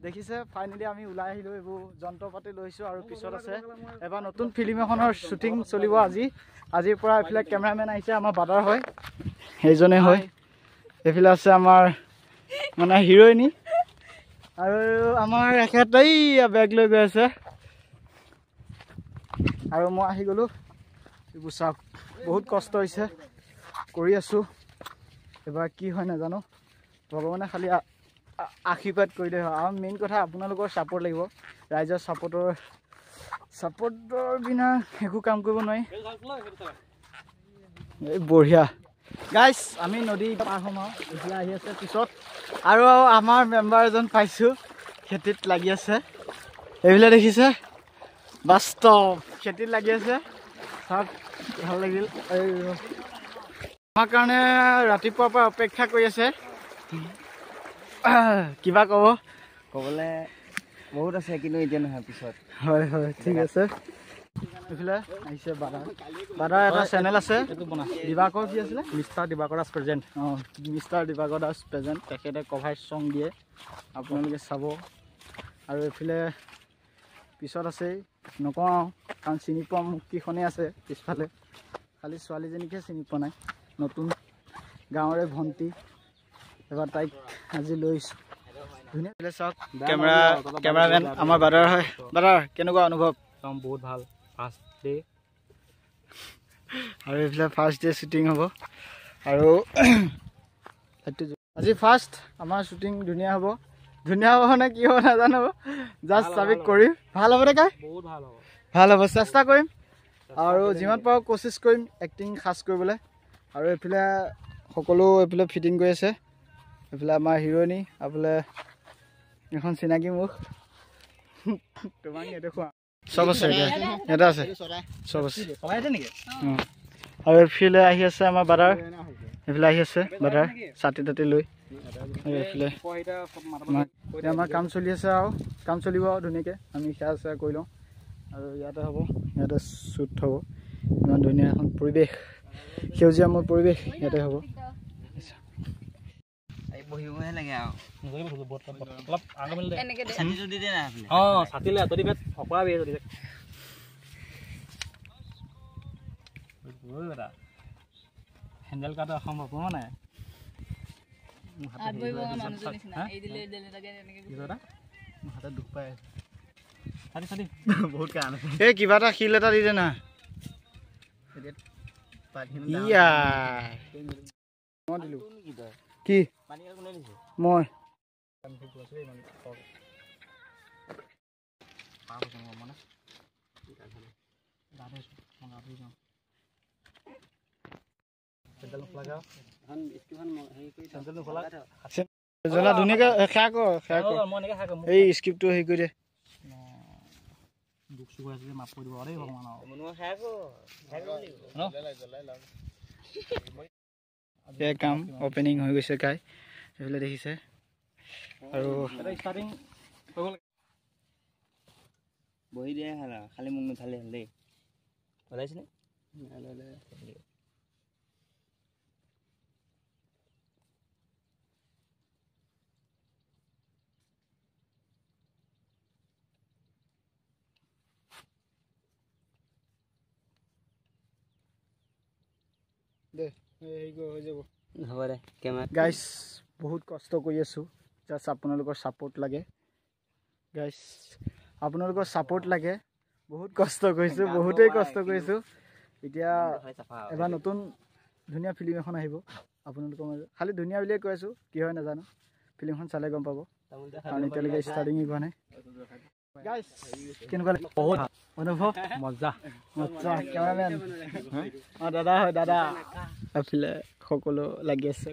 দেখিছে ফাইনেলি আমি ওলাই আহিলোঁ এইবোৰ যন্ত্ৰ পাতি লৈছোঁ আৰু পিছত আছে এবাৰ নতুন ফিল্ম এখনৰ শ্বুটিং চলিব আজিৰ পৰা এইফালে কেমেৰামেন আহিছে আমাৰ বাদাৰ হয় সেইজনে হয় এইফালে আছে আমাৰ মানে হিৰইনী আৰু আমাৰ এখেতেই বেগ লৈ গৈ আছে আৰু মই আহি গ'লোঁ এইবোৰ চাওক বহুত কষ্ট হৈছে কৰি আছোঁ এবাৰ কি হয় নাজানো ভগৱানে খালি আশীৰ্বাদ কৰিলে হয় আৰু মেইন কথা আপোনালোকৰ ছাপোৰ্ট লাগিব ৰাইজৰ ছাপোৰ্টৰ বিনা একো কাম কৰিব নোৱাৰি এই বঢ়িয়া গাইজ আমি নদী পাৰ হ'ম আৰু এইফালে আহি আছে পিছত আৰু আমাৰ মেম্বাৰ এজন পাইছোঁ খেতিত লাগি আছে এইফালে দেখিছে বাস্তৱ খেতিত লাগি আছে চাওক ভাল লাগিল আমাৰ কাৰণে ৰাতিপুৱাৰ পৰা অপেক্ষা কৰি আছে কিবা ক'ব ক'বলৈ বহুত আছে কিন্তু এতিয়া নহয় পিছত হয় হয় ঠিক আছে এইফালে আহিছে বাদাৰ এটা চেনেল আছে দিবাকৰ কি আছিলে মিষ্টাৰ দিবাকৰ দাস প্ৰেজেণ্ট অঁ মিষ্টাৰ দিবাকৰ দাস প্ৰেজেণ্ট তেখেতে কভাৰ চং দিয়ে আপোনালোকে চাব আৰু এইফালে পিছত আছেই নকওঁ আৰু কাৰণ চিনি পোৱা মুক্তিখনেই আছে পিছফালে খালি ছোৱালীজনীকে চিনি পোৱা নাই নতুন গাঁৱৰে ভণ্টি এবাৰ তাইক আজি লৈছোঁ ধুনীয়া চাওক কেমেৰামেন আমাৰ বাদাৰ হয় বাদাৰ কেনেকুৱা অনুভৱ বহুত ভাল ফাৰ্ষ্ট ডে আৰু এইফালে ফাৰ্ষ্ট ডে শ্বুটিং হ'ব আৰু আজি ফাৰ্ষ্ট আমাৰ শ্বুটিং ধুনীয়া হ'ব নে কি হ'ব নাজানো জাষ্ট আমি কৰিম ভাল হ'ব দে কাই বহুত ভাল হ'ব চেষ্টা কৰিম আৰু যিমান পাৰোঁ কোচিছ কৰিম এক্টিং খাচ কৰিবলৈ আৰু এইফালে সকলো এইফালে ফিটিং কৰি আছে এইফালে আমাৰ হিৰইনী এইফালে এখন চিনাকি মুখ তোমাক নেদেখুৱা চব আছে এটা আছে চব আছে আৰু এইফালে আহি আছে আমাৰ বাদাৰ এইফালে আহি আছে বাদাৰ ছাতি তাতি লৈ এইফালে আমাৰ কাম চলি আছে আৰু কাম চলিব আৰু ধুনীয়াকৈ আমি সেয়া চেয়া কৰি লওঁ আৰু ইয়াতে হ'ব ইয়াতে শ্বুট হ'ব ইমান ধুনীয়া এখন পৰিৱেশ সেউজীয়াময় পৰিৱেশ ইয়াতে হ'ব বহিবহে লাগে আৰু অলপ আগ মিল দে ছাতিটো দি দে না অঁ ছাতিলে যদি বেট সকৰাবি যদি বেট হেণ্ডেল কাটো অসম্ভৱ হোৱা নাই হাতে দুখ পাই ছাতি ছাতি বহুত কাম এই কিবা এটা শিল এটা দি দে না মই দিলোঁ কি মই ধুনীয়াকৈ সেয়া কৰ এই স্ক্ৰিপ্টটো হেৰি কৰি দে দুখ চুখ আছে যে মাফ কৰি দিব দেই ভগৱান সেয়া কাম অপেনিং হৈ গৈছে কাই সেইফালে দেখিছে আৰু ষ্টাৰ্টিং বহি দিয়ে ভাল আৰু খালি মোক নুঠালে হ'ল দেই ওলাইছেনে দে হেৰি হৈ যাব হ'ব দে কেমেৰা গাইজ বহুত কষ্ট কৰি আছোঁ জাষ্ট আপোনালোকৰ ছাপোৰ্ট লাগে গাইজ আপোনালোকৰ ছাপোৰ্ট লাগে বহুত কষ্ট কৰিছোঁ বহুতেই কষ্ট কৰিছোঁ এতিয়া এবাৰ নতুন ধুনীয়া ফিল্ম এখন আহিব আপোনালোকৰ মাজত খালি ধুনীয়া বুলিয়ে কৈ আছোঁ কি হয় নাজানো ফিল্মখন চালে গম পাব কাৰণ এতিয়ালৈকে ষ্টাৰ্টিঙেই হোৱা নাই গাইজ কেনেকুৱা লাগে বহুত অনুভৱ মজা কেমেৰামেন অঁ দাদা হয় দাদা এইফালে সকলো লাগি আছে